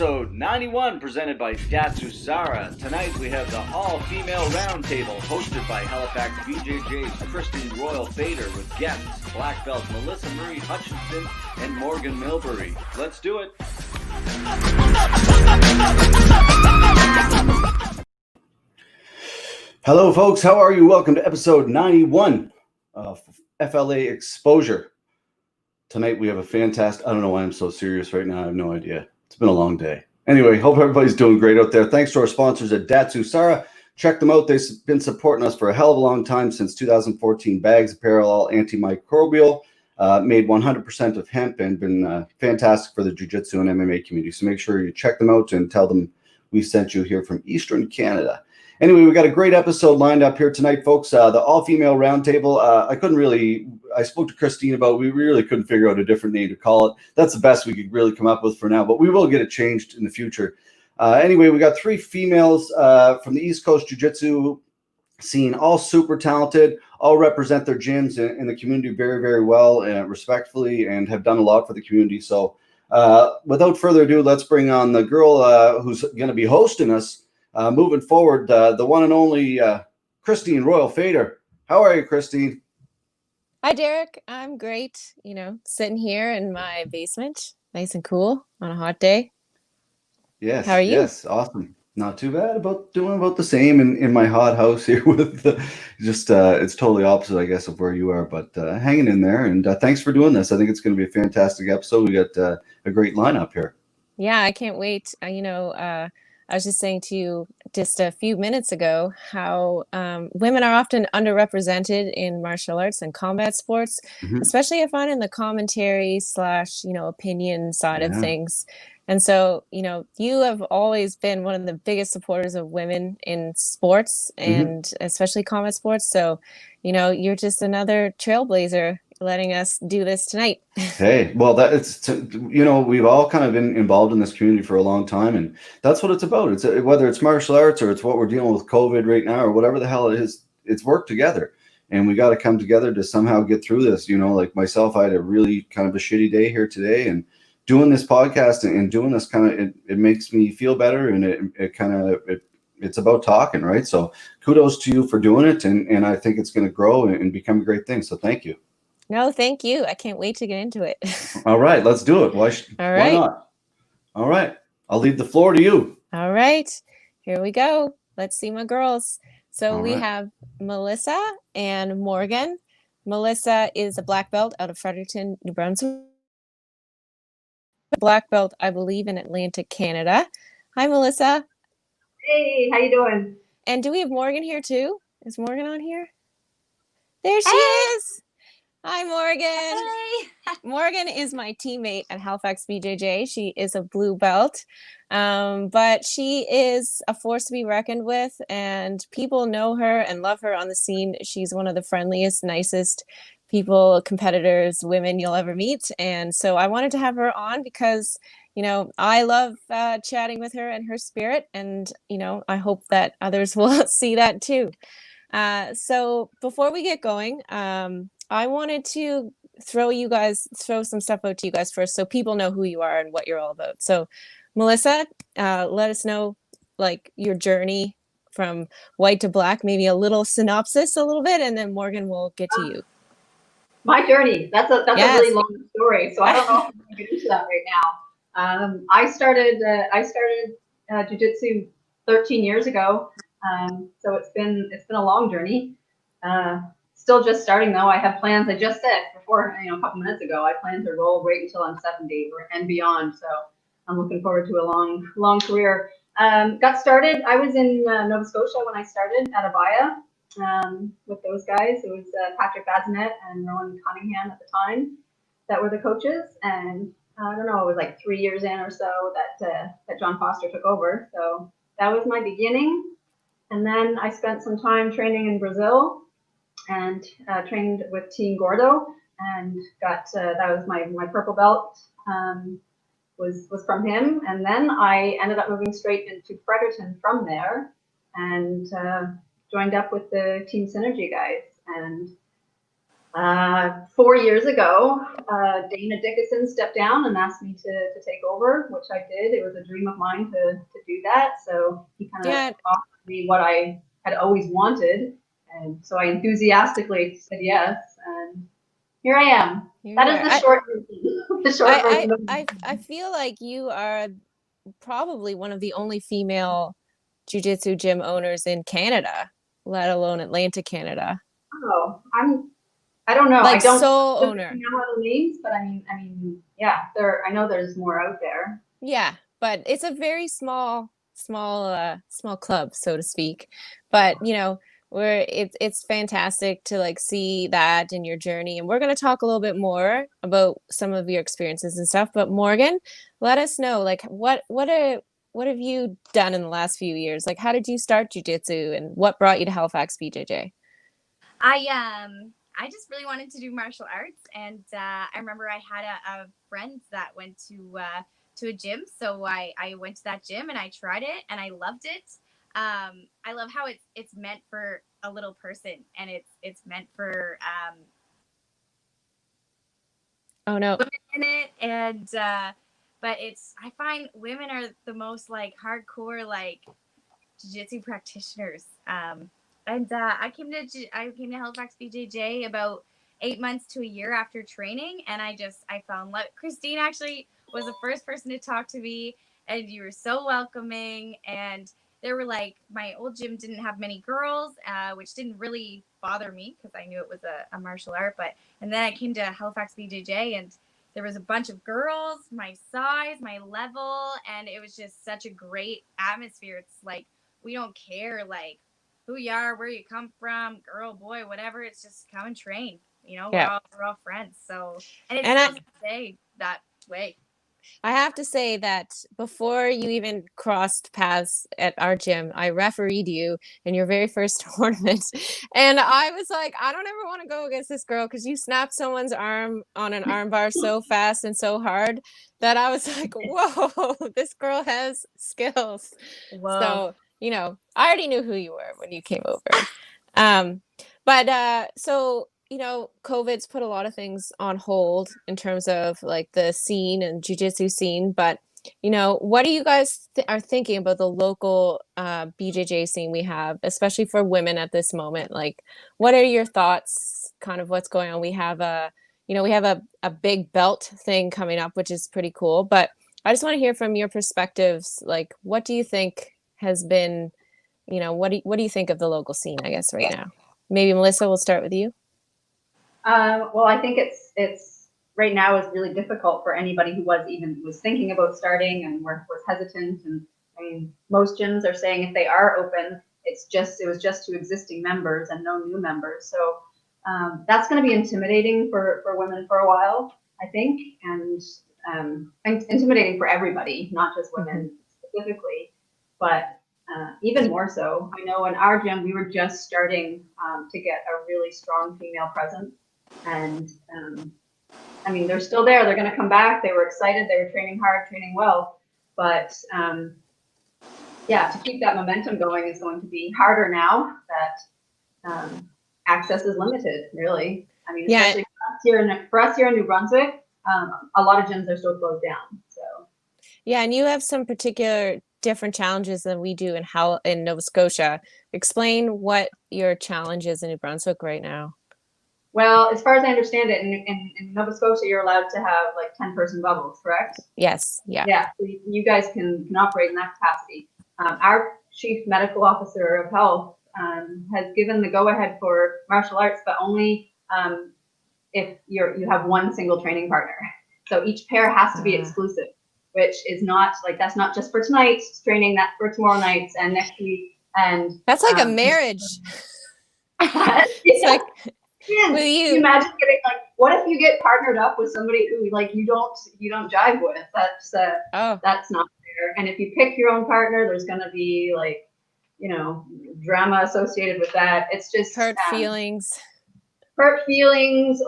episode 91 presented by Datsusara. Tonight we have the all-female roundtable hosted by Halifax BJJ's Christine Royal Fader with guests black belt Melyssa Marie Hutchison and Morgan Milbury. Let's do it. Hello folks, how are you? Welcome to episode 91 of FLA Exposure. Tonight we have a fantastic, I don't know why I'm so serious right now, I have no idea. It's been a long day. Anyway, hope everybody's doing great out there. Thanks to our sponsors at Datsusara. Check them out. They've been supporting us for a hell of a long time, since 2014. Bags, apparel, all antimicrobial, made 100% of hemp, and been fantastic for the jiu-jitsu and MMA community. So make sure you check them out and tell them we sent you here from Eastern Canada. Anyway, we got a great episode lined up here tonight, folks. The all-female roundtable. I spoke to Christine about, we really couldn't figure out a different name to call it. That's the best we could really come up with for now, but we will get it changed in the future. Anyway, we got three females from the East Coast Jiu-Jitsu scene, all super talented, all represent their gyms in the community very, very well and respectfully, and have done a lot for the community. So without further ado, let's bring on the girl who's going to be hosting us moving forward, the one and only Christine Royal Fader. How are you, Christine? Hi, Derek. I'm great. You know, sitting here in my basement, nice and cool on a hot day. Yes. How are you? Yes, awesome. Not too bad. Doing about the same in my hot house here with it's totally opposite, I guess, of where you are, but hanging in there. And thanks for doing this. I think it's going to be a fantastic episode. We got a great lineup here. Yeah, I can't wait. I was just saying to you just a few minutes ago how women are often underrepresented in martial arts and combat sports, especially I find in the commentary / opinion side of things. And so, you have always been one of the biggest supporters of women in sports and especially combat sports. So, you're just another trailblazer letting us do this tonight. Hey, well, we've all kind of been involved in this community for a long time, and that's what it's about. It's whether it's martial arts or it's what we're dealing with COVID right now or whatever the hell it is, it's work together, and we got to come together to somehow get through this. Like myself, I had a really kind of a shitty day here today, and doing this podcast and doing this it makes me feel better, and it's about talking, right? So kudos to you for doing it, and I think it's going to grow and become a great thing. So thank you. No, thank you. I can't wait to get into it. All right, let's do it. Why not? All right. I'll leave the floor to you. All right. Here we go. Let's see my girls. So we have Melyssa and Morgan. Melyssa is a black belt out of Fredericton, New Brunswick. Black belt, I believe, in Atlantic, Canada. Hi, Melyssa. Hey, how you doing? And do we have Morgan here too? Is Morgan on here? There she is. Hi, Morgan. Hey. Morgan is my teammate at Halifax BJJ. She is a blue belt, but she is a force to be reckoned with, and people know her and love her on the scene. She's one of the friendliest, nicest people, competitors, women you'll ever meet. And so I wanted to have her on because, I love chatting with her and her spirit, and, I hope that others will see that too. So before we get going, I wanted to throw some stuff out to you guys first so people know who you are and what you're all about. So Melyssa, let us know your journey from white to black, maybe a little synopsis a little bit, and then Morgan will get to you. My journey, that's a really long story. So I don't know if I'm going to get into that right now. I started jiu-jitsu 13 years ago. So it's been a long journey. Still just starting though. I have plans. I just said before, a couple minutes ago, I plan to roll right until I'm 70 and beyond. So I'm looking forward to a long career. Got started. I was in Nova Scotia when I started at Abaya with those guys. It was Patrick Bazinet and Rowan Cunningham at the time that were the coaches. And I don't know, it was like 3 years in or so that John Foster took over. So that was my beginning. And then I spent some time training in Brazil and trained with Team Gordo, and got that was my purple belt was from him. And then I ended up moving straight into Fredericton from there, and joined up with the Team Synergy guys. And 4 years ago, Dana Dickinson stepped down and asked me to take over, which I did. It was a dream of mine to do that. So he kind of offered me what I had always wanted. And so I enthusiastically said yes. And here I am. That is the short version. The short version. I feel like you are probably one of the only female jiu-jitsu gym owners in Canada, let alone Atlantic, Canada. Oh, I don't know. Like I don't sole owner. know other names, but I mean, yeah, I know there's more out there. Yeah, but it's a very small club, so to speak. But you know, it's fantastic to like see that in your journey, and we're going to talk a little bit more about some of your experiences and stuff. But Morgan, let us know, like what have you done in the last few years? Like, how did you start jiu-jitsu, and what brought you to Halifax, BJJ? I just really wanted to do martial arts, and I remember I had a friend that went to a gym, so I went to that gym and I tried it and I loved it. I love how it's meant for a little person, and it's meant for Oh no, women in it, and but I find women are the most like hardcore like jiu-jitsu practitioners. And I came to Halifax BJJ about 8 months to a year after training, and I fell in love. Christine actually was the first person to talk to me, and you were so welcoming. And there were like, my old gym didn't have many girls, which didn't really bother me because I knew it was a martial art. And then I came to Halifax BJJ, and there was a bunch of girls, my size, my level, and it was just such a great atmosphere. It's like, we don't care like who you are, where you come from, girl, boy, whatever. It's just come and train. You know, yeah. we're all friends. So, and it's supposed to stay that way. I have to say that before you even crossed paths at our gym, I refereed you in your very first tournament. And I was like, I don't ever want to go against this girl because you snapped someone's arm on an arm bar so fast and so hard that I was like, whoa, this girl has skills. Whoa. So, you know, I already knew who you were when you came over. So you know, COVID's put a lot of things on hold in terms of like the scene and jiu-jitsu scene. But, you know, what do you guys are thinking about the local BJJ scene we have, especially for women at this moment? Like, what are your thoughts, kind of what's going on? We have a big belt thing coming up, which is pretty cool. But I just want to hear from your perspectives. Like, what do you think has been, you know, what do you think of the local scene, I guess, right now? Maybe Melyssa, we'll start with you. Well, I think it's right now is really difficult for anybody who was thinking about starting and was hesitant. And I mean, most gyms are saying if they are open, it was just to existing members and no new members. So that's going to be intimidating for women for a while, I think, and intimidating for everybody, not just women specifically, but even more so. I know in our gym, we were just starting to get a really strong female presence. And I mean, they're still there. They're going to come back. They were excited. They were training hard, training well. But yeah, to keep that momentum going is going to be harder now that access is limited, really. I mean, especially for us here in New Brunswick, a lot of gyms are still closed down. So yeah, and you have some particular different challenges than we do in Nova Scotia. Explain what your challenge is in New Brunswick right now. Well, as far as I understand it, in Nova Scotia, you're allowed to have like 10-person bubbles, correct? Yes. Yeah. Yeah. So you guys can operate in that capacity. Our chief medical officer of health has given the go-ahead for martial arts, but only if you have one single training partner. So each pair has to be exclusive, which is not like, that's not just for tonight's training, that's for tomorrow night's and next week. And that's like a marriage. It's like. Yeah, you imagine getting like, what if you get partnered up with somebody who like you don't jive with? That's not fair. And if you pick your own partner, there's gonna be like, you know, drama associated with that. It's just hurt feelings,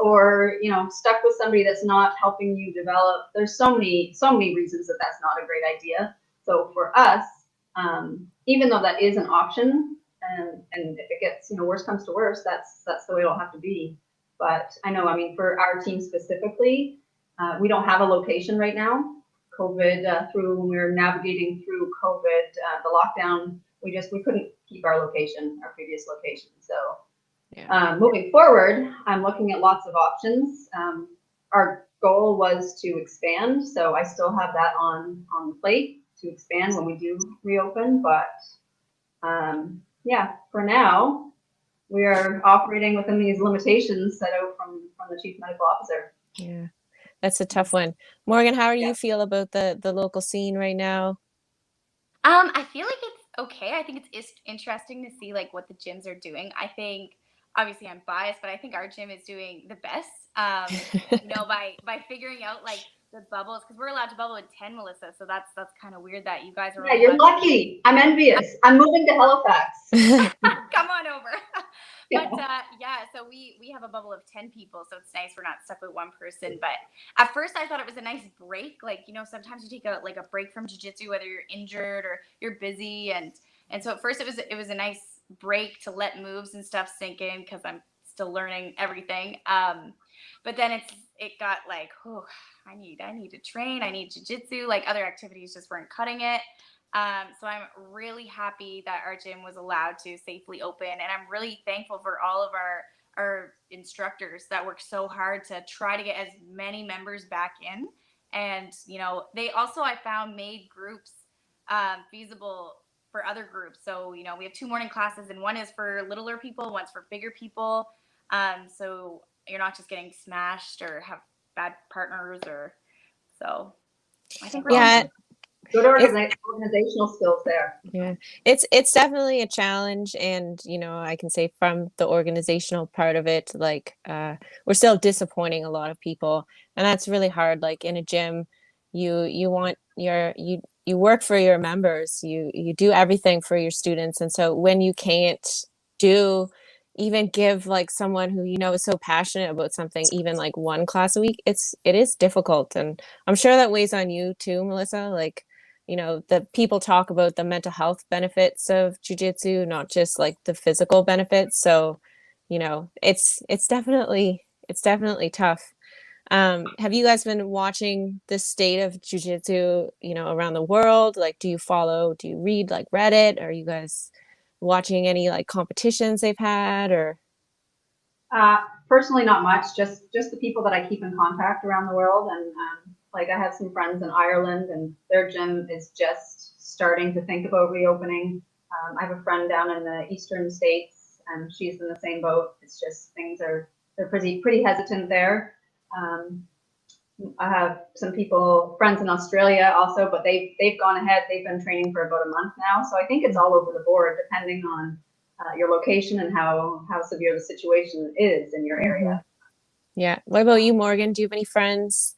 or you know, stuck with somebody that's not helping you develop. There's so many reasons that that's not a great idea. So for us, even though that is an option. And if it gets, you know, worse comes to worse, that's the way it'll have to be. But I know, I mean, for our team specifically, we don't have a location right now. COVID, when we were navigating through COVID, the lockdown, we couldn't keep our previous location. So moving forward, I'm looking at lots of options. Our goal was to expand, so I still have that on the plate to expand when we do reopen. But yeah, for now, we are operating within these limitations set out from the chief medical officer. Yeah, that's a tough one. Morgan, how do you feel about the local scene right now? I feel like it's okay. I think it's interesting to see like what the gyms are doing. I think obviously I'm biased, but I think our gym is doing the best. You know, by figuring out like the bubbles, because we're allowed to bubble with 10, Melyssa. So that's kind of weird that you guys are. Yeah, you're lucky. I'm envious. I'm moving to Halifax. Come on over. Yeah. But yeah, so we have a bubble of 10 people, so it's nice we're not stuck with one person. But at first I thought it was a nice break. Like, you know, sometimes you take a break from jiu-jitsu, whether you're injured or you're busy, and so at first it was a nice break to let moves and stuff sink in, because I'm still learning everything. But then it got like, oh, I need to train, I need jiu-jitsu, like other activities just weren't cutting it. So I'm really happy that our gym was allowed to safely open, and I'm really thankful for all of our instructors that work so hard to try to get as many members back in. And you know, they also, I found, made groups feasible for other groups. So you know, we have 2 morning classes, and one is for littler people, one's for bigger people. So you're not just getting smashed or have bad partners, or so. I think we're good organizational skills there. Yeah, it's definitely a challenge, and you know, I can say from the organizational part of it, like we're still disappointing a lot of people, and that's really hard. Like in a gym, you want you work for your members, you do everything for your students, and so when you can't even give like someone who you know is so passionate about something even like one class a week, it is difficult, and I'm sure that weighs on you too, Melyssa. Like, you know, the people talk about the mental health benefits of jiu-jitsu, not just like the physical benefits. So, you know, it's definitely tough. Have you guys been watching the state of jiu-jitsu, you know, around the world? Like, do you read like Reddit? Are you guys watching any like competitions they've had, or? Personally, not much. Just the people that I keep in contact around the world, and like I have some friends in Ireland, and their gym is just starting to think about reopening. I have a friend down in the eastern states, and she's in the same boat. It's just they're pretty hesitant there. I have some friends in Australia also, but they've gone ahead. They've been training for about a month now. So I think it's all over the board, depending on your location and how severe the situation is in your area. Yeah. What about you, Morgan? Do you have any friends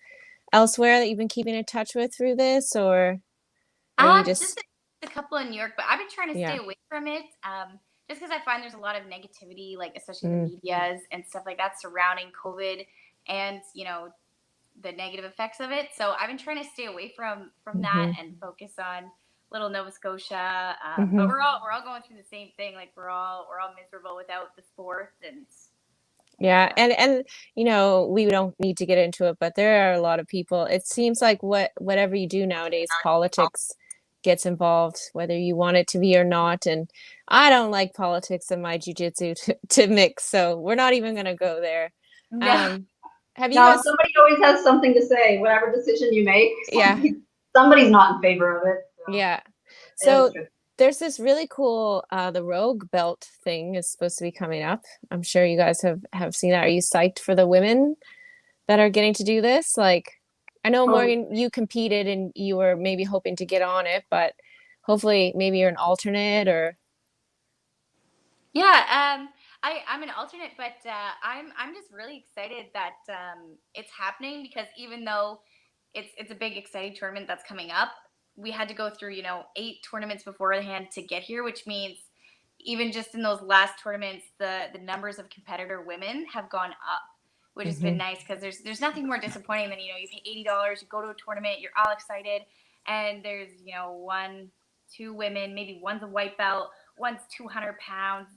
elsewhere that you've been keeping in touch with through this, or you just a couple in New York, but I've been trying to stay away from it. Just because I find there's a lot of negativity, like especially the medias and stuff like that surrounding COVID, and you know, the negative effects of it. So I've been trying to stay away from that and focus on little Nova Scotia. But we're all going through the same thing. Like we're all miserable without the sport. And yeah, and you know, we don't need to get into it, but there are a lot of people. It seems like whatever you do nowadays, politics gets involved, whether you want it to be or not. And I don't like politics in my jiu-jitsu to mix, so we're not even gonna go there. no. Have you guys? Somebody always has something to say. Whatever decision you make, somebody's not in favor of it. So. Yeah. So there's this really cool the Rogue belt thing is supposed to be coming up. I'm sure you guys have seen that. Are you psyched for the women that are getting to do this? Like, I know, Morgan, you competed and you were maybe hoping to get on it, but hopefully maybe you're an alternate, or. Yeah, I'm an alternate, but I'm just really excited that it's happening, because even though it's a big exciting tournament that's coming up, we had to go through 8 tournaments beforehand to get here, which means even just in those last tournaments, the numbers of competitor women have gone up, which has been nice, because there's nothing more disappointing than you pay $80, you go to a tournament, you're all excited, and there's 1, 2 women, maybe one's a white belt, one's 200 pounds,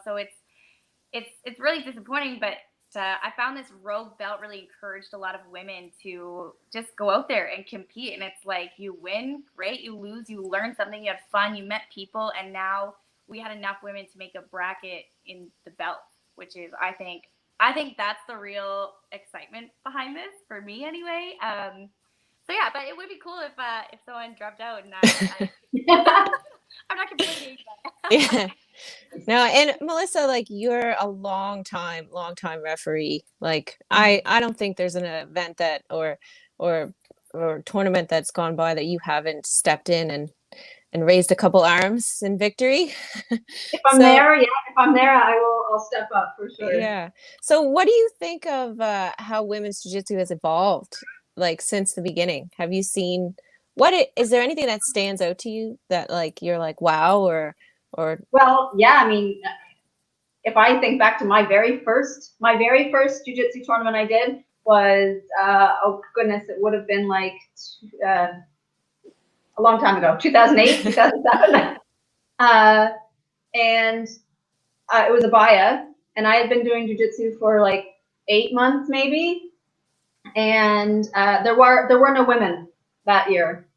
so it's really disappointing. But I found this rogue belt really encouraged a lot of women to just go out there and compete. And it's like, you win, great. You lose, you learn something, you had fun, you met people. And now we had enough women to make a bracket in the belt, which is, I think that's the real excitement behind this for me anyway. So yeah, but it would be cool if someone dropped out and I'm not complaining. But Yeah. No, and Melyssa, like you're a long time referee. Like I don't think there's an event that or tournament that's gone by that you haven't stepped in and raised a couple arms in victory. If I'm there, I'll step up for sure. Yeah. So what do you think of how women's jiu-jitsu has evolved like since the beginning? Have you seen is there anything that stands out to you that like you're like wow or Well, yeah, I mean, if I think back to my very first jiu-jitsu tournament I did was oh goodness, it would have been like a long time ago, 2008, 2007. And it was a baya, and I had been doing jiu-jitsu for like 8 months maybe, and there were no women that year,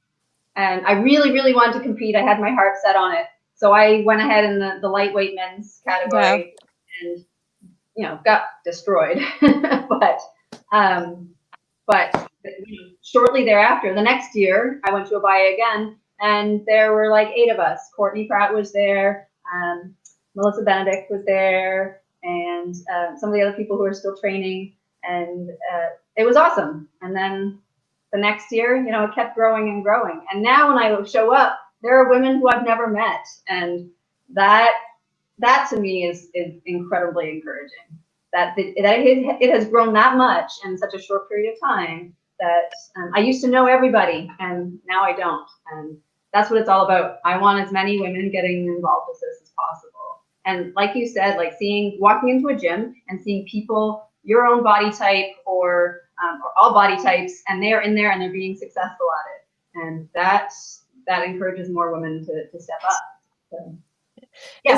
and I really, really wanted to compete. I had my heart set on it, so I went ahead in the lightweight men's category, and got destroyed. But shortly thereafter, the next year, I went to a baya again, and there were like 8 of us. Courtney Pratt was there, Melyssa Benedict was there, and some of the other people who are still training, and it was awesome. And then the next year, it kept growing and growing. And now when I show up, there are women who I've never met, and that to me is incredibly encouraging. That it has grown that much in such a short period of time that I used to know everybody, and now I don't. And that's what it's all about. I want as many women getting involved with this as possible. And like you said, like walking into a gym and seeing people your own body type or all body types, and they're in there and they're being successful at it. And that encourages more women to step up. So, yeah,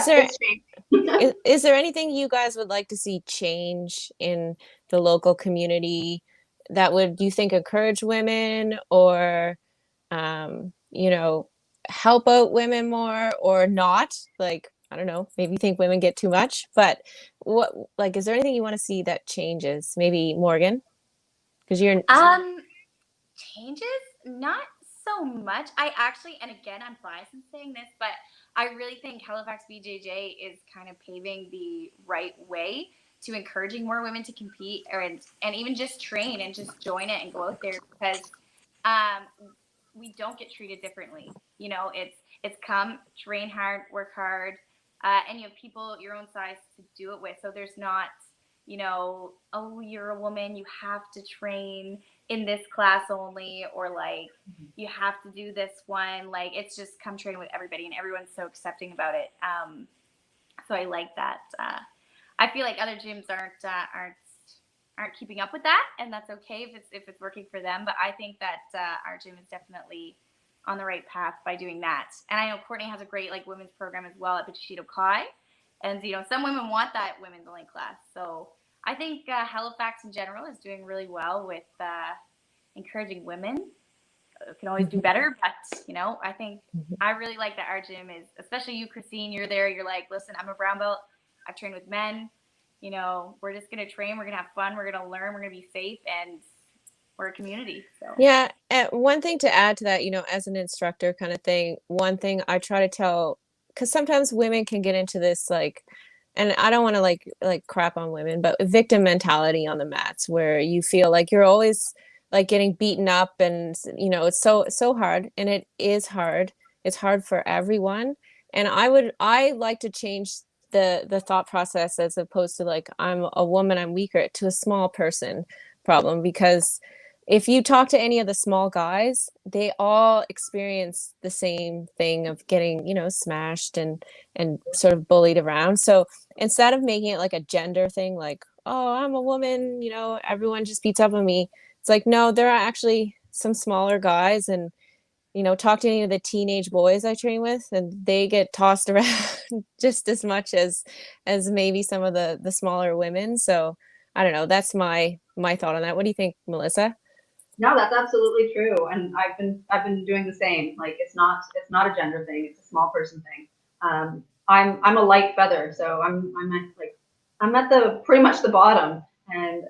is there anything you guys would like to see change in the local community that would, you think, encourage women or help out women more or not? Like, I don't know, maybe you think women get too much, but is there anything you want to see that changes? Maybe Morgan, because you're changes, not so much. I actually, and again, I'm biased in saying this, but I really think Halifax BJJ is kind of paving the right way to encouraging more women to compete and even just train and just join it and go out there, because we don't get treated differently. It's come, train hard, work hard, and you have people your own size to do it with. So there's not, oh, you're a woman, you have to train in this class only, or like you have to do this one. Like, it's just come train with everybody, and everyone's so accepting about it. So I like that. I feel like other gyms aren't keeping up with that, and that's okay if it's working for them. But I think that our gym is definitely on the right path by doing that. And I know Courtney has a great women's program as well at Bushido Kai, and some women want that women's only class. So I think Halifax in general is doing really well with encouraging women. It can always do better, but I think I really like that our gym is, especially you, Christine, you're there. You're like, listen, I'm a brown belt. I've trained with men. We're just gonna train. We're gonna have fun. We're gonna learn. We're gonna be safe, and we're a community. So yeah. And one thing to add to that, as an instructor kind of thing, one thing I try to tell, because sometimes women can get into this and I don't want to like crap on women, but victim mentality on the mats where you feel like you're always like getting beaten up, and it's so hard, and it is hard. It's hard for everyone, and I like to change the thought process, as opposed to like, I'm a woman, I'm weaker, to a small person problem. Because if you talk to any of the small guys, they all experience the same thing of getting, smashed and sort of bullied around. So instead of making it like a gender thing, like, oh, I'm a woman, everyone just beats up on me. It's like, no, there are actually some smaller guys, and talk to any of the teenage boys I train with, and they get tossed around just as much as maybe some of the smaller women. So I don't know. That's my thought on that. What do you think, Melyssa? No, that's absolutely true. And I've been doing the same. Like it's not a gender thing. It's a small person thing. I'm a light feather, so I'm at the pretty much the bottom. And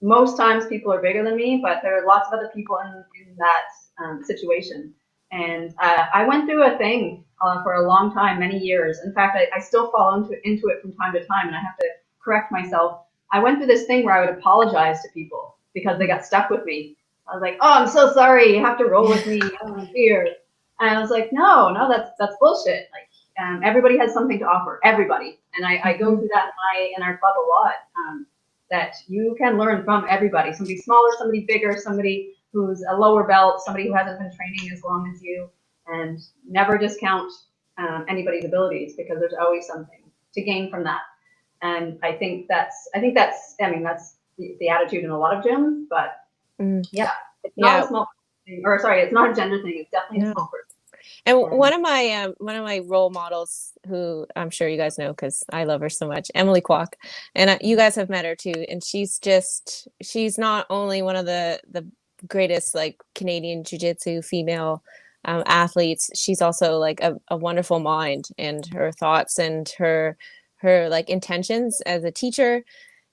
most times people are bigger than me, but there are lots of other people in that situation. And I went through a thing for a long time, many years. In fact, I still fall into it from time to time, and I have to correct myself. I went through this thing where I would apologize to people because they got stuck with me. I was like, "Oh, I'm so sorry. You have to roll with me. Oh dear." And I was like, "No, that's bullshit. Like, everybody has something to offer. Everybody." And I go through that in our club a lot. That you can learn from everybody. Somebody smaller, somebody bigger, somebody who's a lower belt, somebody who hasn't been training as long as you, and never discount anybody's abilities because there's always something to gain from that. And I think that's the attitude in a lot of gyms, but yeah, it's not a small thing, or sorry, it's not a gender thing. It's definitely a small person. And one of my role models, who I'm sure you guys know because I love her so much, Emily Kwok, and you guys have met her too. And she's not only one of the greatest like Canadian jiu-jitsu female athletes. She's also like a wonderful mind, and her thoughts and her like intentions as a teacher.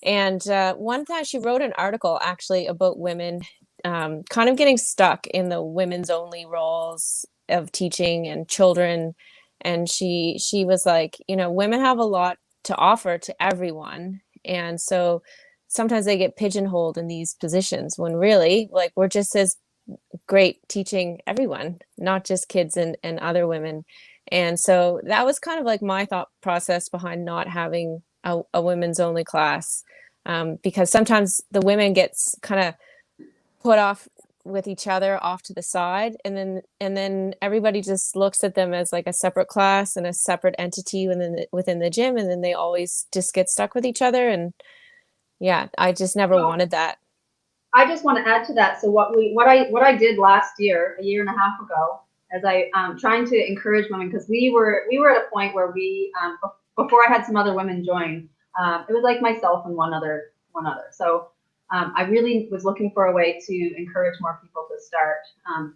And one time she wrote an article actually about women kind of getting stuck in the women's only roles of teaching and children. And she was like, women have a lot to offer to everyone. And so sometimes they get pigeonholed in these positions when really like we're just as great teaching everyone, not just kids and other women. And so that was kind of like my thought process behind not having a women's only class, because sometimes the women gets kind of put off with each other off to the side, and then everybody just looks at them as like a separate class and a separate entity within the gym, and then they always just get stuck with each other. And yeah, I just never wanted that. I just want to add to that. So what I did last year, a year and a half ago, as I trying to encourage women, because we were at a point where we before I had some other women join, it was like myself and one other. So I really was looking for a way to encourage more people to start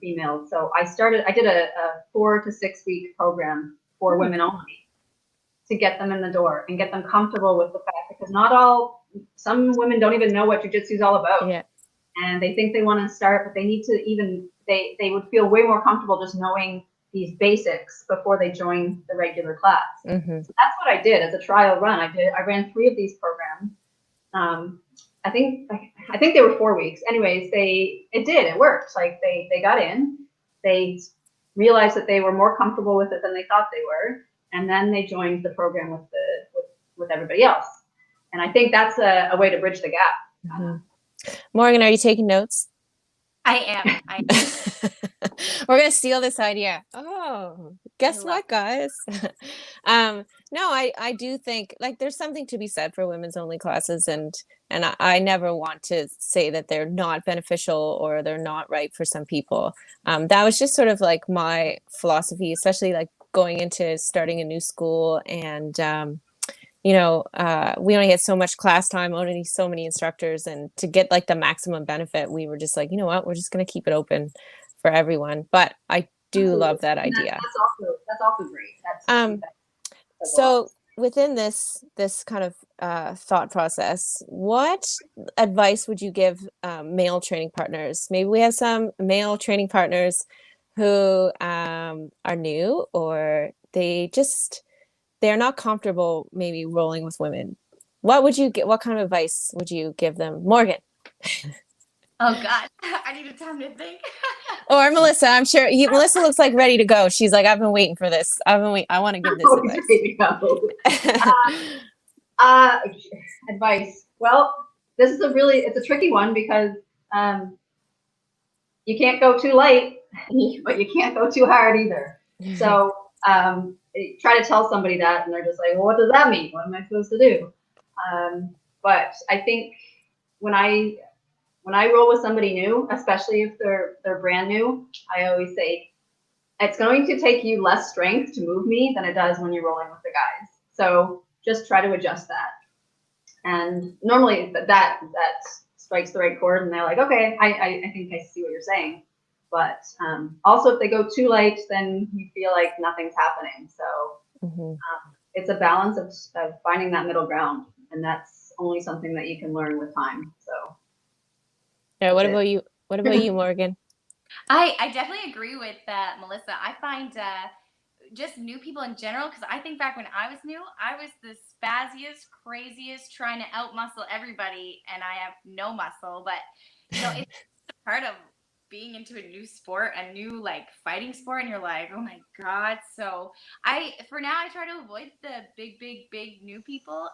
females. So I did a 4 to 6 week program for women only to get them in the door and get them comfortable with the fact, because some women don't even know what jiu-jitsu is all about. Yeah. And they think they want to start, but they need to they would feel way more comfortable just knowing these basics before they join the regular class. Mm-hmm. So that's what I did as a trial run. I ran 3 of these programs. I think they were 4 weeks. Anyways, it worked. Like they got in, they realized that they were more comfortable with it than they thought they were, and then they joined the program with everybody else. And I think that's a way to bridge the gap. Mm-hmm. Morgan, are you taking notes? I am. We're gonna steal this idea. Oh, guess what, guys? No, I do think like there's something to be said for women's only classes, and I never want to say that they're not beneficial or they're not right for some people. That was just sort of like my philosophy, especially like going into starting a new school, and we only had so much class time, only so many instructors, and to get like the maximum benefit, we were just like, you know what, we're just going to keep it open for everyone. But I do love that idea. That's also great. So within this kind of thought process, what advice would you give male training partners? Maybe we have some male training partners who are new, or they're not comfortable maybe rolling with women. What kind of advice would you give them? Morgan. Oh God, I need a time to think. Or Melyssa, I'm sure Melyssa looks like ready to go. She's like, I've been waiting for this. I want to give this advice. Ready to go. Advice. Well, it's a tricky one because you can't go too light, but you can't go too hard either. So try to tell somebody that, and they're just like, well, what does that mean? What am I supposed to do? But I think when I roll with somebody new, especially if they're brand new, I always say it's going to take you less strength to move me than it does when you're rolling with the guys. So just try to adjust that. And normally that strikes the right chord, and they're like, okay, I think I see what you're saying. But also, if they go too light, then you feel like nothing's happening. So it's a balance of finding that middle ground, and that's only something that you can learn with time. So Yeah. What about you? What about you, Morgan? I definitely agree with Melyssa. I find just new people in general, because I think back when I was new, I was the spazziest, craziest, trying to outmuscle everybody, and I have no muscle. But it's part of being into a new sport, a new like fighting sport, and you're like, oh my god. So for now I try to avoid the big new people,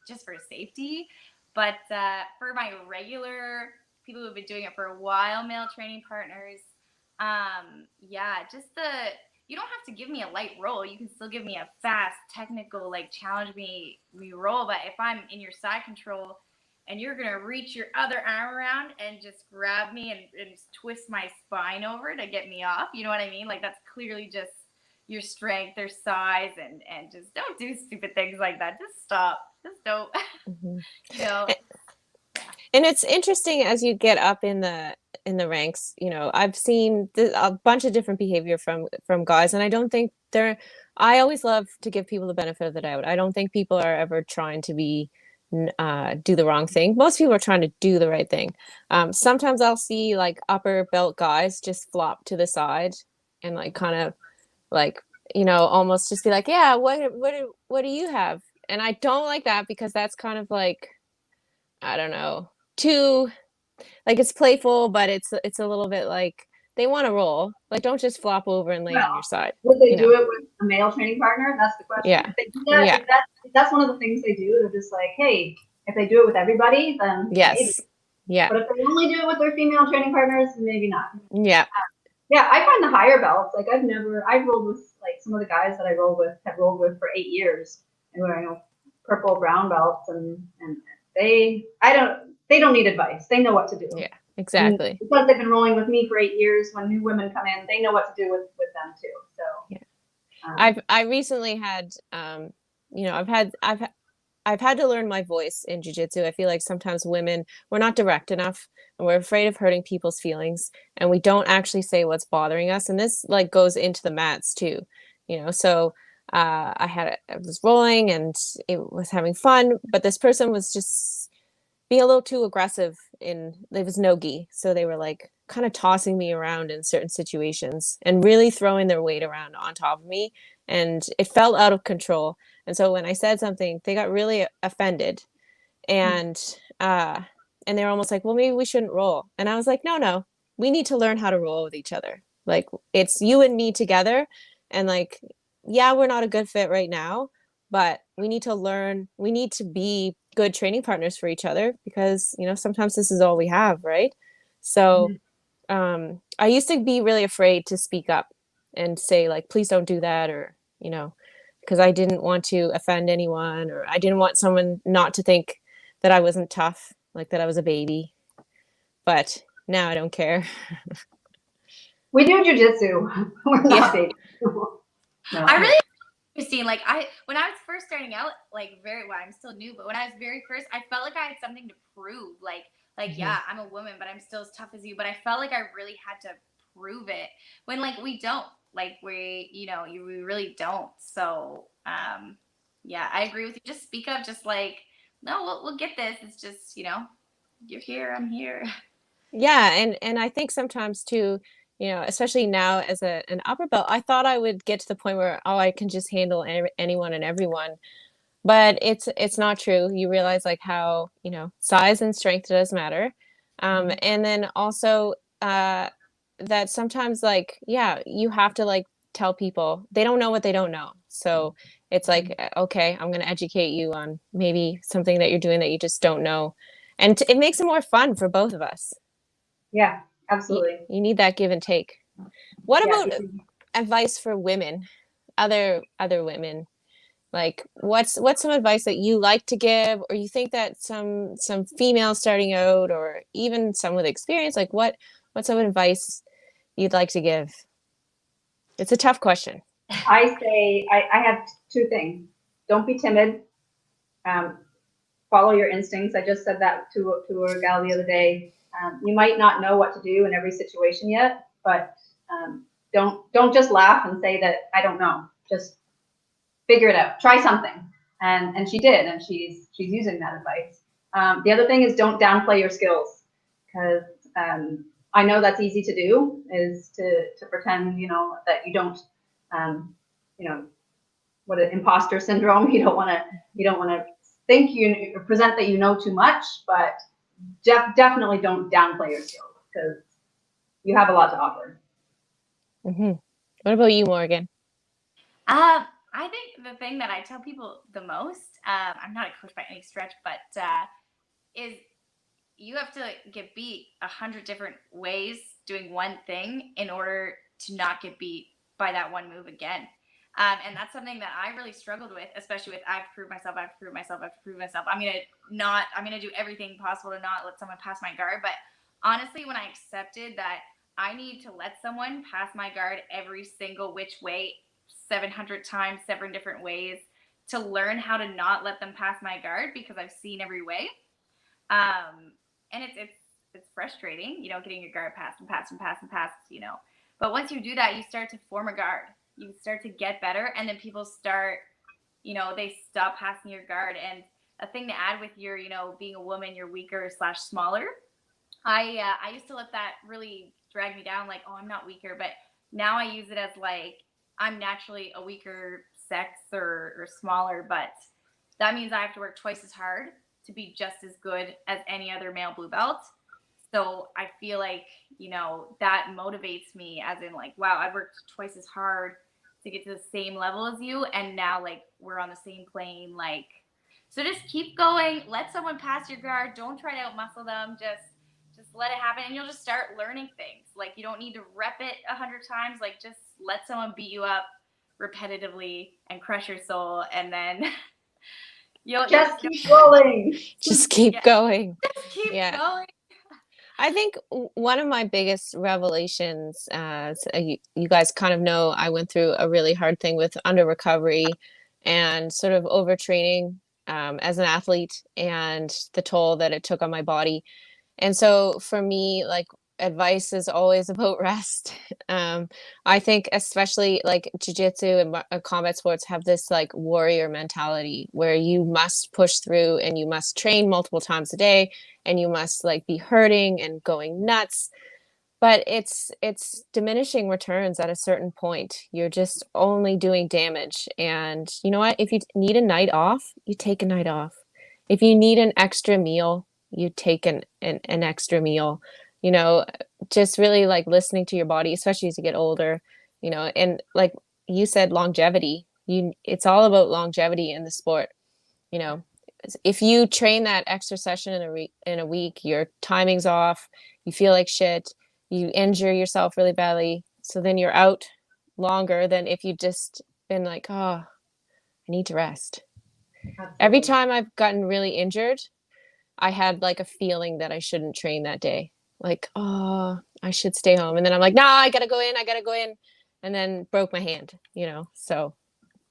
just for safety. But for my regular people who've been doing it for a while, male training partners, just you don't have to give me a light roll. You can still give me a fast, technical, like challenge me roll. But if I'm in your side control and you're gonna reach your other arm around and just grab me and twist my spine over to get me off, you know what I mean? Like, that's clearly just your strength or size, and just don't do stupid things like that. Just stop. Just don't. And it's interesting as you get up in the ranks. I've seen a bunch of different behavior from guys, and I don't think I always love to give people the benefit of the doubt. I don't think people are ever trying to do the wrong thing. Most people are trying to do the right thing. Sometimes I'll see like upper belt guys just flop to the side and like kind of like almost just be like, yeah, what do you have? And I don't like that, because that's kind of like, I don't know, too, like, it's playful, but it's a little bit like they want to roll. Like, don't just flop over and lay on your side. Would they do it with a male training partner? That's the question. Yeah. If they do that, if that's one of the things they do. They're just like, hey, if they do it with everybody, then yes, maybe. Yeah. But if they only do it with their female training partners, maybe not. Yeah. Yeah, I find the higher belts, like I've rolled with, like, some of the guys that I rolled with have rolled with for 8 years, and we're purple, brown belts, and they don't need advice. They know what to do. Yeah, exactly. And because they've been rolling with me for 8 years, when new women come in, they know what to do with them too. So yeah. I recently had I've had to learn my voice in jiu-jitsu. I feel like sometimes we're not direct enough, and we're afraid of hurting people's feelings, and we don't actually say what's bothering us. And this like goes into the mats too, so I was rolling and it was having fun, but this person was just being a little too aggressive it was no-gi. So they were like kind of tossing me around in certain situations and really throwing their weight around on top of me. And it felt out of control. And so when I said something, they got really offended. And they were almost like, well, maybe we shouldn't roll. And I was like, no, we need to learn how to roll with each other. Like, it's you and me together. And like, yeah, we're not a good fit right now, but we need to learn. We need to be good training partners for each other, because, sometimes this is all we have, right? So I used to be really afraid to speak up and say, like, please don't do that, or, because I didn't want to offend anyone, or I didn't want someone not to think that I wasn't tough, like that I was a baby. But now I don't care. We do jujitsu. We're not babies. No. I really interesting. Like, when I was first starting out, like, I'm still new, but when I was very first, I felt like I had something to prove. Yeah, I'm a woman, but I'm still as tough as you. But I felt like I really had to prove it, when like we don't. Like, we really don't. So yeah, I agree with you. Just speak up. Just like, no, we'll get this. It's just, you're here, I'm here. Yeah, and I think sometimes too, especially now as an upper belt, I thought I would get to the point where, I can just handle anyone and everyone. But it's not true. You realize like how, size and strength does matter. And then also that sometimes, like, yeah, you have to like tell people they don't know what they don't know. So it's like, okay, I'm going to educate you on maybe something that you're doing that you just don't know. And it makes it more fun for both of us. Yeah, absolutely. You need that give and take. What about advice for women, other women? Like, what's some advice that you like to give, or you think that some females starting out, or even some with experience, like what's some advice you'd like to give? It's a tough question. I say I have two things. Don't be timid. follow your instincts. I just said that to a gal the other day. You might not know what to do in every situation yet, but don't just laugh and say that I don't know. Just figure it out. Try something. And she did, and she's using that advice. The other thing is don't downplay your skills, because I know that's easy to do, is to pretend, you know, that you don't, you know, what an imposter syndrome. You don't want to think you present that you know too much, but definitely don't downplay your skills, because you have a lot to offer. Mm-hmm. What about you, Morgan? I think the thing that I tell people the most, I'm not a coach by any stretch, but is you have to get beat 100 different ways doing one thing in order to not get beat by that one move again. And that's something that I really struggled with, especially with I've proved myself. I'm gonna do everything possible to not let someone pass my guard. But honestly, when I accepted that I need to let someone pass my guard every single which way, 700 times, 7 different ways, to learn how to not let them pass my guard, because I've seen every way. And it's frustrating, you know, getting your guard passed, you know. But once you do that, you start to form a guard. You start to get better, and then people start, you know, they stop passing your guard. And a thing to add with your, you know, being a woman, you're weaker / smaller. I used to let that really drag me down, like, oh, I'm not weaker, but now I use it as like I'm naturally a weaker sex or smaller, but that means I have to work twice as hard to be just as good as any other male blue belt. So I feel like, you know, that motivates me, as in like, wow, I've worked twice as hard to get to the same level as you, and now like we're on the same plane. Like, so just keep going, let someone pass your guard, don't try to outmuscle them, just let it happen, and you'll just start learning things. Like, you don't need to rep it 100 times. Like, just let someone beat you up repetitively and crush your soul, and then you'll Just keep rolling. Just keep going. Just keep going. I think one of my biggest revelations, you guys kind of know, I went through a really hard thing with under recovery and sort of overtraining as an athlete, and the toll that it took on my body. And so for me, like, advice is always about rest. I think especially like jiu-jitsu and combat sports have this like warrior mentality where you must push through and you must train multiple times a day and you must like be hurting and going nuts. But it's diminishing returns at a certain point. You're just only doing damage. And you know what? If you need a night off, you take a night off. If you need an extra meal, you take an extra meal. You know, just really like listening to your body, especially as you get older, you know, and like you said, longevity. It's all about longevity in the sport. You know, if you train that extra session in a week, your timing's off, you feel like shit, you injure yourself really badly, so then you're out longer than if you just been like, oh, I need to rest. Absolutely. Every time I've gotten really injured, I had like a feeling that I shouldn't train that day. Like, oh, I should stay home. And then I'm like, nah, I gotta go in. And then broke my hand, you know, so.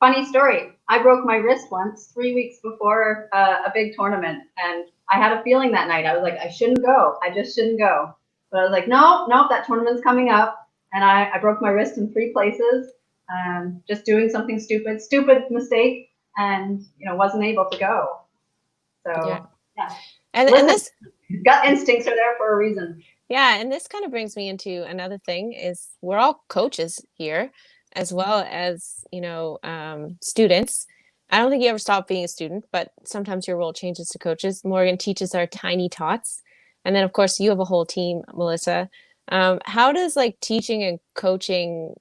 Funny story. I broke my wrist once 3 weeks before a big tournament, and I had a feeling that night. I was like, I shouldn't go. I just shouldn't go. But I was like, no, that tournament's coming up. And I broke my wrist in 3 places, just doing something stupid mistake, and, you know, wasn't able to go. So, yeah. And this gut instincts are there for a reason. Yeah, and this kind of brings me into another thing is we're all coaches here, as well as, you know, students. I don't think you ever stop being a student, but sometimes your role changes to coaches. Morgan teaches our tiny tots. And then, of course, you have a whole team, Melyssa. How does like teaching and coaching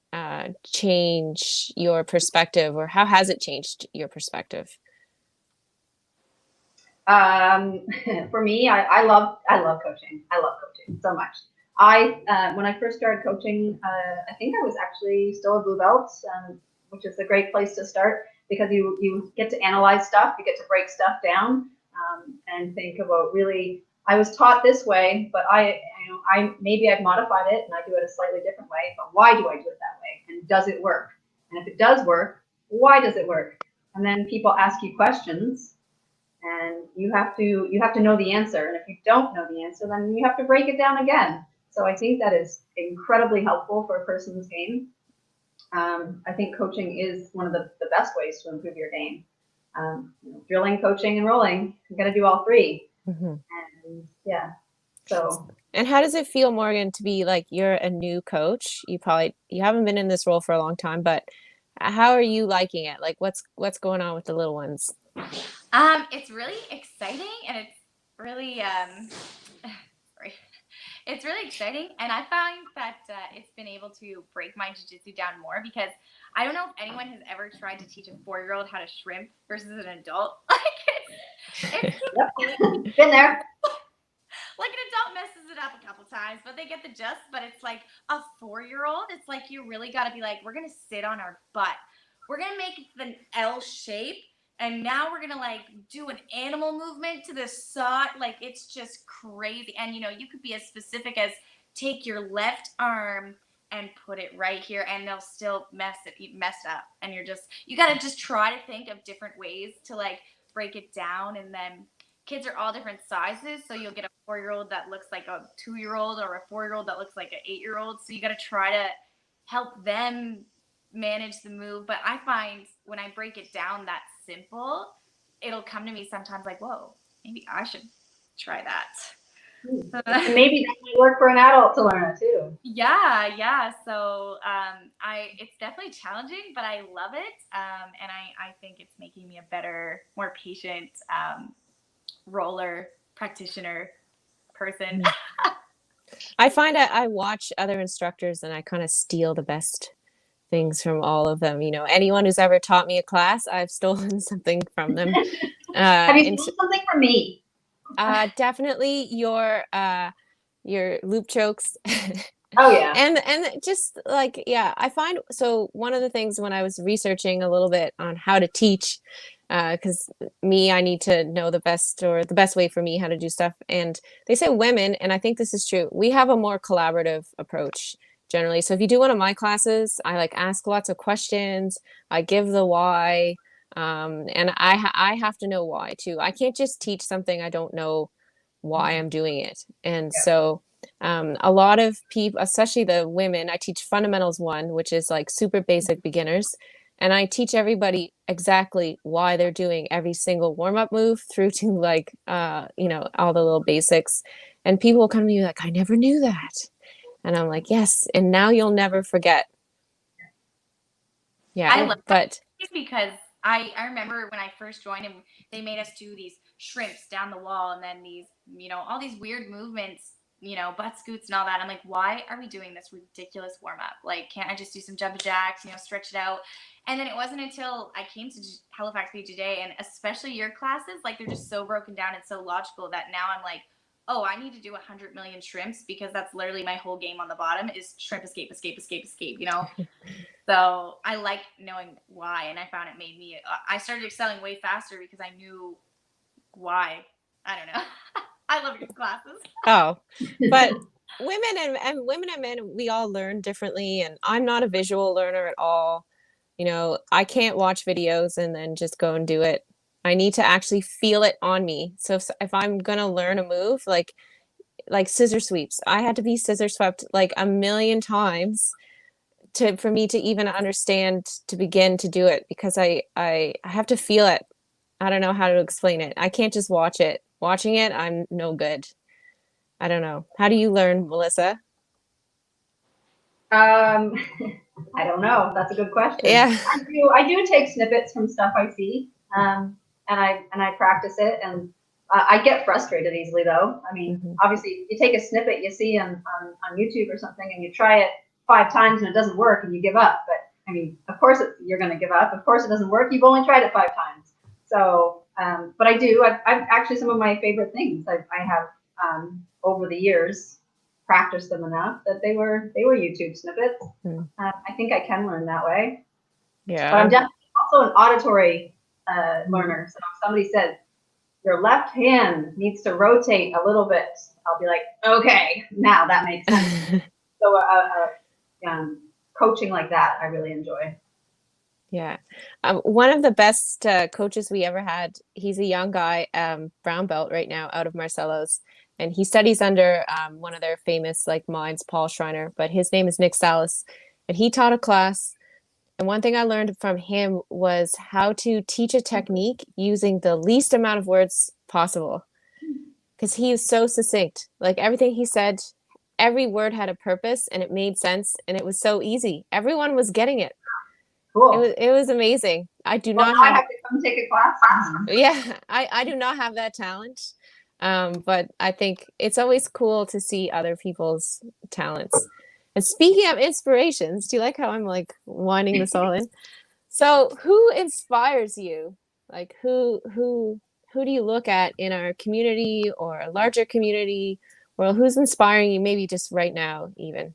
change your perspective, or how has it changed your perspective? For me, I love coaching. I love coaching so much. When I first started coaching, I think I was actually still a blue belt, which is a great place to start, because you get to analyze stuff, you get to break stuff down, and think about really, I was taught this way, but maybe I've modified it and I do it a slightly different way, but why do I do it that way? And does it work? And if it does work, why does it work? And then people ask you questions, and you have to know the answer. And if you don't know the answer, then you have to break it down again. So I think that is incredibly helpful for a person's game. I think coaching is one of the best ways to improve your game. Drilling, coaching, and rolling. You got to do all three. Mm-hmm. And yeah, so. And how does it feel, Morgan, to be like you're a new coach? You haven't been in this role for a long time, but how are you liking it? Like, what's going on with the little ones? It's really exciting, and it's really sorry. It's really exciting, and I find that it's been able to break my jiu-jitsu down more, because I don't know if anyone has ever tried to teach a 4-year-old how to shrimp versus an adult. Like it's Yep. Been there. Like an adult messes it up a couple times, but they get the gist. But it's like a 4-year-old. It's like you really got to be like, we're gonna sit on our butt. We're gonna make it the L shape, and now we're gonna like do an animal movement to the side. Like it's just crazy. And you could be as specific as take your left arm and put it right here, and they'll still mess up. And you gotta just try to think of different ways to like break it down. And then kids are all different sizes, so you'll get a 4-year-old that looks like a 2-year-old, or a 4-year-old that looks like an 8-year-old. So you got to try to help them manage the move. But I find when I break it down that simple, it'll come to me sometimes like, whoa, maybe I should try that. And maybe that might work for an adult to learn it too. Yeah. So it's definitely challenging, but I love it. And I think it's making me a better, more patient roller practitioner person. I find I watch other instructors and I kind of steal the best things from all of them. Anyone who's ever taught me a class, I've stolen something from them. Have you stolen something from me? Definitely your loop chokes. Oh yeah. And just like, yeah, I find, so one of the things when I was researching a little bit on how to teach, because I need to know the best way for me how to do stuff. And they say women, and I think this is true, we have a more collaborative approach generally. So if you do one of my classes, I like ask lots of questions, I give the why, and I have to know why too. I can't just teach something I don't know why I'm doing it. And so a lot of people, especially the women, I teach fundamentals 1, which is like super basic beginners. And I teach everybody exactly why they're doing every single warm-up move through to like, all the little basics. And people will come to me like, I never knew that. And I'm like, yes. And now you'll never forget. Yeah. I love that because I remember when I first joined and they made us do these shrimps down the wall, and then these, all these weird movements, butt scoots and all that. I'm like, why are we doing this ridiculous warm up? Like, can't I just do some jumping jacks, stretch it out? And then it wasn't until I came to Halifax BJJ, and especially your classes, like they're just so broken down and so logical that now I'm like, oh, I need to do 100 million shrimps, because that's literally my whole game on the bottom is shrimp, escape, escape, escape, escape, So I like knowing why, and I found it made me, I started excelling way faster because I knew why. I don't know. I love your classes. Oh, but women and women and men, we all learn differently, and I'm not a visual learner at all. I can't watch videos and then just go and do it. I need to actually feel it on me. So if I'm going to learn a move, like scissor sweeps, I had to be scissor swept like a million times for me to even understand, to begin to do it, because I have to feel it. I don't know how to explain it. I can't just watch it. Watching it, I'm no good. I don't know. How do you learn, Melyssa? I don't know. That's a good question. Yeah. I do take snippets from stuff I see, and I practice it, and I get frustrated easily though. I mean, obviously, you take a snippet you see on YouTube or something, and you try it 5 times and it doesn't work, and you give up. But I mean, of course you're going to give up. Of course it doesn't work. You've only tried it 5 times. So, but I do. I've actually, some of my favorite things I have over the years practiced them enough that they were YouTube snippets. I think I can learn that way. Yeah. But I'm definitely also an auditory learner. So if somebody says your left hand needs to rotate a little bit, I'll be like, okay, now that makes sense. So coaching like that, I really enjoy. Yeah. One of the best coaches we ever had, he's a young guy, brown belt right now out of Marcelo's. And he studies under one of their famous like minds, Paul Schreiner, but his name is Nick Salas. And he taught a class. And one thing I learned from him was how to teach a technique using the least amount of words possible. Because he is so succinct. Like everything he said, every word had a purpose and it made sense and it was so easy. Everyone was getting it. Cool. It was amazing. I do Well, not now I have, have to come take a class. yeah, I do not have that talent. But I think it's always cool to see other people's talents. And speaking of inspirations, do you like how I'm like winding this all in? So who inspires you? Like who do you look at in our community or a larger community? Well, who's inspiring you maybe just right now even?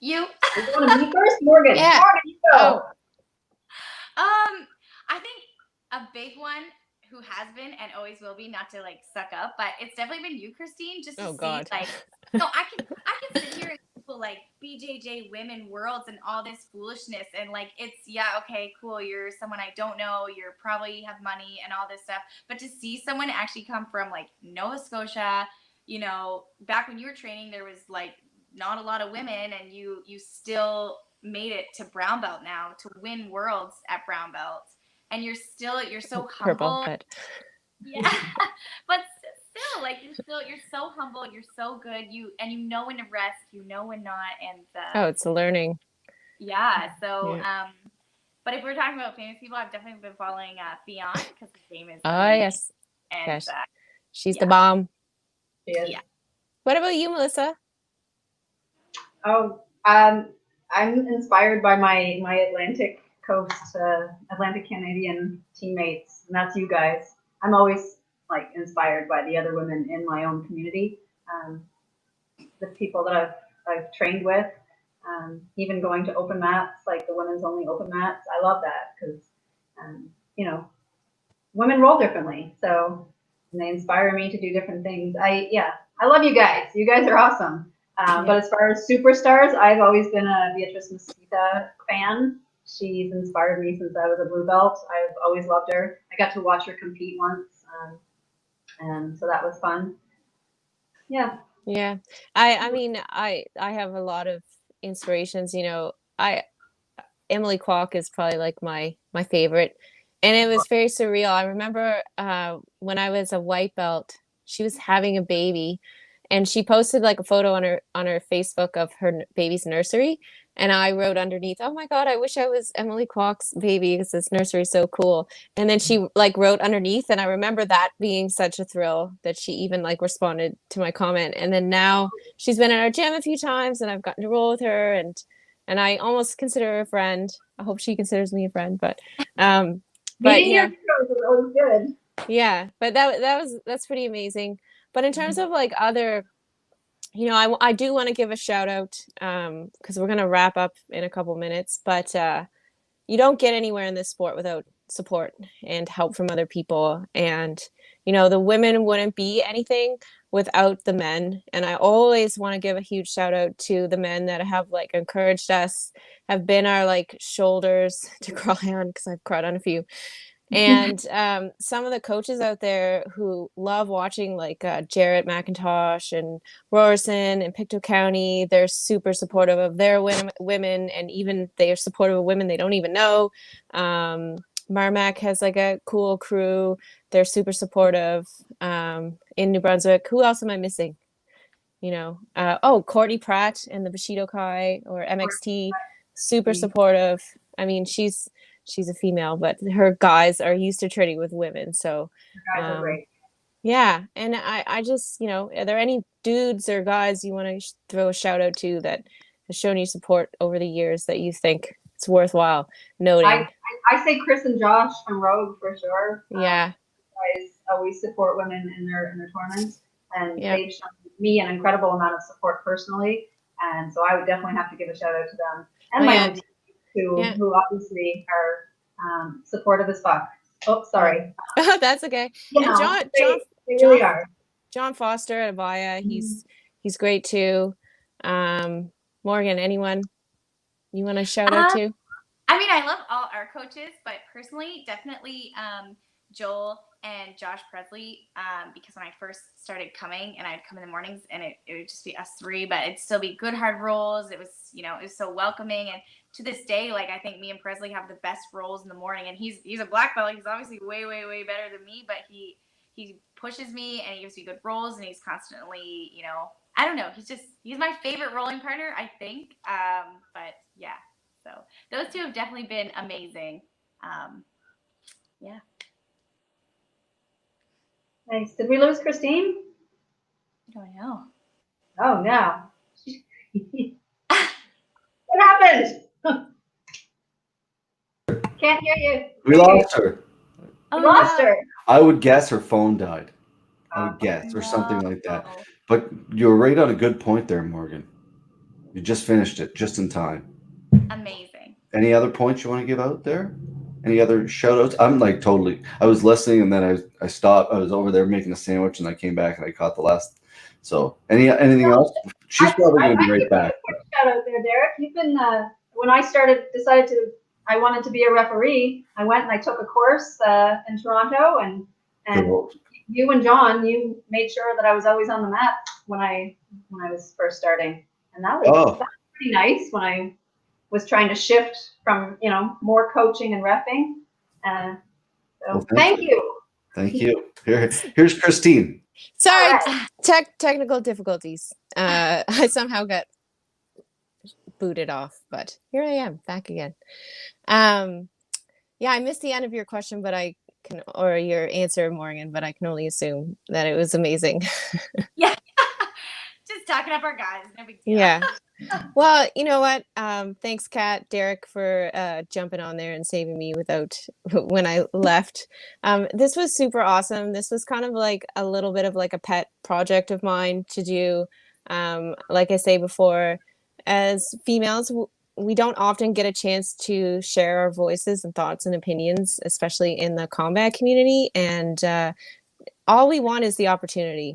You. You want to me first, Morgan? Yeah. Morgan, you go. I think a big one who has been and always will be, not to like suck up, but it's definitely been you, Christine, just to Oh see God. like, no, I can sit here and Google like BJJ women worlds and all this foolishness and like it's okay, cool, you're someone I don't know, you're probably have money and all this stuff, but to see someone actually come from like Nova Scotia, you know, back when you were training there was like not a lot of women and you still made it to brown belt now to win worlds at brown belt and you're so Purple. humble. But Yeah. But still like you're so humble, you're so good, you know when to rest, you know when not, and it's a learning. yeah, so Yeah. but if we're talking about famous people, I've definitely been following Theon because his game is Oh amazing. yes. And Yes. She's the bomb. She is. Yeah. What about you, Melyssa? Oh, I'm inspired by my Atlantic coast, Atlantic Canadian teammates, and that's you guys. I'm always like inspired by the other women in my own community, the people that I've trained with, even going to open mats, like the women's only open mats. I love that because, you know, women roll differently, so and they inspire me to do different things. I love you guys. You guys are awesome. But as far as superstars, I've always been a Beatrice Mesquita fan. She's inspired me since I was a blue belt. I've always loved her. I got to watch her compete once, and so that was fun. Yeah. Yeah. I mean, I have a lot of inspirations, you know. Emily Kwok is probably like my favorite. And it was very surreal. I remember when I was a white belt, she was having a baby and she posted like a photo on her Facebook of her baby's nursery. And I wrote underneath, "Oh my God, I wish I was Emily Kwok's baby because this nursery is so cool." And then she like wrote underneath, and I remember that being such a thrill that she even like responded to my comment. And then now she's been in our gym a few times, and I've gotten to roll with her, and I almost consider her a friend. I hope she considers me a friend, but Meeting yeah, your heroes is always good. yeah. But that's pretty amazing. But in terms of like other, you know, I do want to give a shout out because we're gonna wrap up in a couple minutes. But you don't get anywhere in this sport without support and help from other people. And you know, the women wouldn't be anything without the men. And I always want to give a huge shout out to the men that have like encouraged us, have been our like shoulders to cry on, because I've cried on a few. And some of the coaches out there who love watching, like Jarrett McIntosh and Rorson and Pictou County, they're super supportive of their women, and even they are supportive of women they don't even know. Marmac has like a cool crew. They're super supportive. In New Brunswick, who else am I missing? You know, Courtney Pratt and the Bushido Kai or MXT, super supportive. I mean, she's a female, but her guys are used to training with women. So, You guys are great. yeah. And I just, you know, are there any dudes or guys you want to throw a shout out to that has shown you support over the years that you think it's worthwhile noting? I say Chris and Josh from Rogue for sure. Yeah. Guys always support women in their tournaments, and Yep. they've shown me an incredible amount of support personally. And so I would definitely have to give a shout out to them and my own team, who obviously are supportive as fuck. Oh, sorry. That's okay. You And know, they really are. John Foster at Avaya, he's great too. Morgan, anyone you want to shout out to? I mean, I love all our coaches, but personally, definitely Joel and Josh Presley, because when I first started coming, and I'd come in the mornings, and it would just be us three, but it'd still be good hard rolls. It was, it was so welcoming, and to this day, like, I think me and Presley have the best rolls in the morning, and he's a black belt. He's obviously way, way, way better than me, but he pushes me, and he gives me good rolls, and he's constantly, I don't know. He's my favorite rolling partner, I think. But yeah, so those two have definitely been amazing. Yeah. Nice. Did we lose Christine? I don't know. Oh no. What happened? Can't hear you. We lost her. We lost her. I would guess her phone died. I would guess, or something like that. But you're right on a good point there, Morgan. You just finished it just in time. Amazing. Any other points you want to give out there? Any other shout outs? I'm like totally. I was listening and then I stopped. I was over there making a sandwich and I came back and I caught the last. So anything else? She's probably going to be right back. Shout out there, Derek. You've been when I I wanted to be a referee. I went and I took a course in Toronto, and you and John, you made sure that I was always on the mat when I was first starting, and that was pretty nice when I was trying to shift from more coaching and repping. So thank you. Thank you. Here's Christine. Sorry, technical difficulties. I somehow got booted off, but here I am back again. Yeah, I missed the end of your question, but or your answer, Morgan, but I can only assume that it was amazing. Yeah. Just talking up our guys. No big deal. Yeah. Well, you know what? Thanks, Kat, Derek, for jumping on there and saving me when I left. This was super awesome. This was kind of like a little bit of like a pet project of mine to do. Like I say before, as females, we don't often get a chance to share our voices and thoughts and opinions, especially in the combat community. And all we want is the opportunity.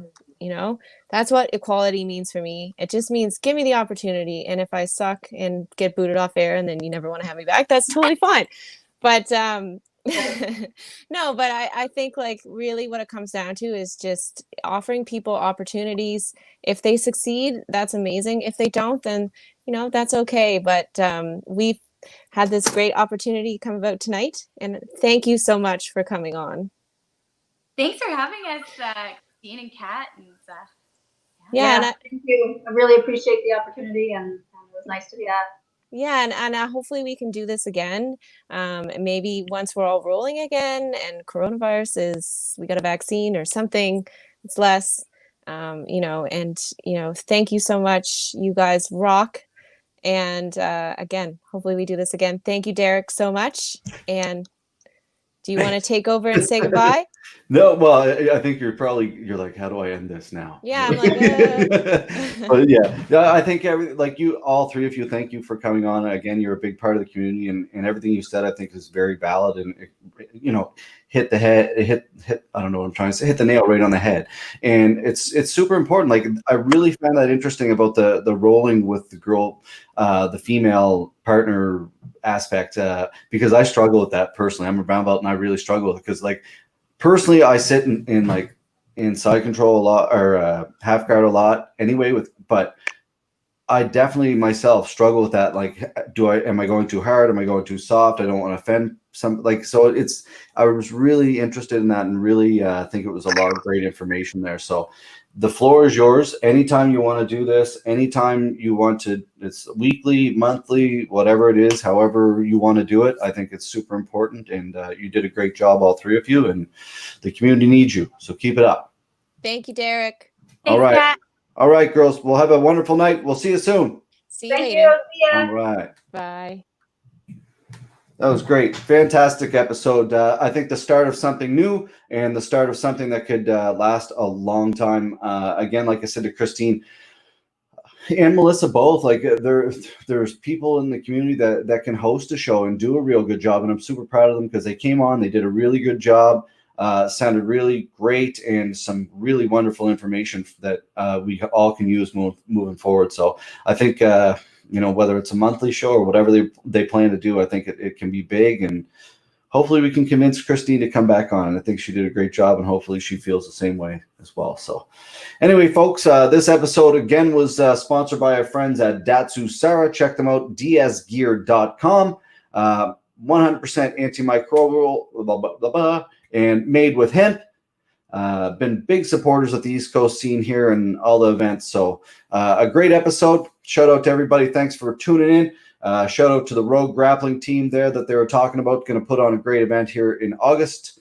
That's what equality means for me. It just means give me the opportunity. And if I suck and get booted off air and then you never want to have me back, that's totally fine. But no, but I think like really what it comes down to is just offering people opportunities. If they succeed, that's amazing. If they don't, then, that's okay. But we've had this great opportunity come about tonight. And thank you so much for coming on. Thanks for having us, Christine and Kat. And yeah, thank you. I really appreciate the opportunity, and it was nice to be at. Yeah, and hopefully we can do this again. Maybe once we're all rolling again, and coronavirus we got a vaccine or something. It's less, and thank you so much. You guys rock. And again, hopefully we do this again. Thank you, Derek, so much. And do you want to take over and say goodbye? No, well, I think you're like, how do I end this now? Yeah, I'm like, But yeah, I think all three of you, thank you for coming on. Again, you're a big part of the community, and everything you said, I think, is very valid, and hit I don't know what I'm trying to say, hit the nail right on the head. And it's super important. Like, I really found that interesting about the rolling with the girl, the female partner aspect, because I struggle with that personally. I'm a brown belt and I really struggle with it because, like, personally I sit in side control a lot, or half guard a lot anyway, but I definitely myself struggle with that. Like, am I going too hard? Am I going too soft? I don't want to offend so I was really interested in that, and really think it was a lot of great information there. So the floor is yours. Anytime you want to do this, anytime you want to, it's weekly, monthly, whatever it is, however you want to do it. I think it's super important, and you did a great job, all three of you, and the community needs you. So keep it up. Thank you, Derek. All right. Kat. All right, girls. We'll have a wonderful night. We'll see you soon. See you later. See ya. All right. Bye. That was great. Fantastic episode. I think the start of something new, and the start of something that could last a long time. Again, like I said to Christine and Melyssa both, like there's people in the community that can host a show and do a real good job. And I'm super proud of them because they came on, they did a really good job. Sounded really great, and some really wonderful information that we all can use moving forward. So I think, whether it's a monthly show or whatever they plan to do, I think it can be big, and hopefully we can convince Christine to come back on. I think she did a great job, and hopefully she feels the same way as well. So anyway, folks, this episode again was sponsored by our friends at Datsu Sara. Check them out, dsgear.com. 100% antimicrobial, blah, blah, blah, blah, and made with hemp. Been big supporters of the East Coast scene here and all the events. So a great episode. Shout out to everybody. Thanks for tuning in. Shout out to the Rogue Grappling team there that they were talking about. Going to put on a great event here in August.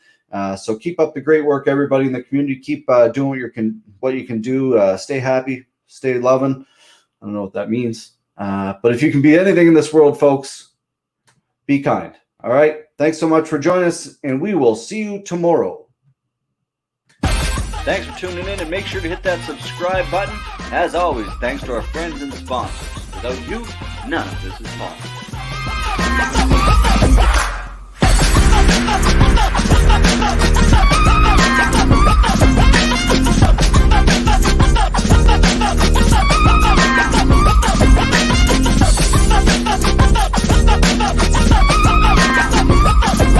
So keep up the great work, everybody in the community. Keep doing what you can do. Stay happy. Stay loving. I don't know what that means. But if you can be anything in this world, folks, be kind. All right. Thanks so much for joining us, and we will see you tomorrow. Thanks for tuning in, and make sure to hit that subscribe button. As always, thanks to our friends and sponsors. Without you, none of this is possible.